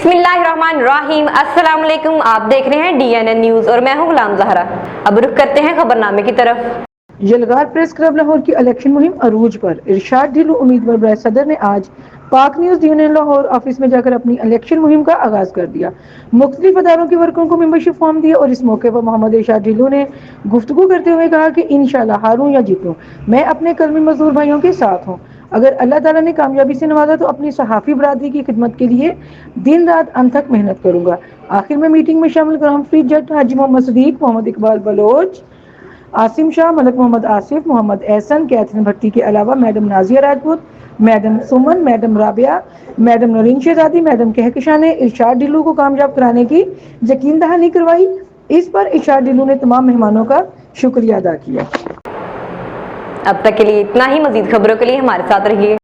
बिस्मिल्लाहिर्रहमानिर्रहीम। अस्सलाम वालेकुम। आप देख रहे हैं DNN न्यूज और मैं हूं गुलाम ज़हरा। अब रुख करते हैं खबरनामे की तरफ। यलगार प्रेस क्लब लाहौर की इलेक्शन मुहिम अरूज पर। इरशाद ढिल्लों उम्मीदवार बराए सदर ने आज पाक न्यूज DNN लाहौर ऑफिस में जाकर अपनी इलेक्शन मुहिम का आगाज कर दिया। मुख्तलिफ अदारों के वर्करों को मेंबरशिप फॉर्म दिया और इस मौके पर मोहम्मद इरशाद ढिल्लों ने गुफ्तगू करते हुए कहा कि इंशाल्लाह हारूं या जीतूं, मैं अपने कलमी मजदूर भाइयों के साथ हूँ। अगर अल्लाह ताला ने कामयाबी से नवाजा तो अपनी सहाफ़ी बरादरी की खिदमत के लिए दिन रात अंत तक मेहनत करूंगा। आखिर में मीटिंग में शामिल ग्राम फ्रीड जट हाजी मोहम्मद सदीक, मोहम्मद इकबाल बलोच, आसिम शाह, मलक मोहम्मद आसिफ, मोहम्मद एहसन, कैथरीन भट्टी के अलावा मैडम नाजिया राजपूत, मैडम सुमन, मैडम राबिया, मैडम नरीन शहजादी, मैडम कहकशां ने इरशाद ढिल्लों को कामयाब कराने की यकीन दहानी करवाई। इस पर इरशाद ढिल्लों ने तमाम मेहमानों का शुक्रिया अदा किया। अब तक के लिए इतना ही। मजीद खबरों के लिए हमारे साथ रहिए।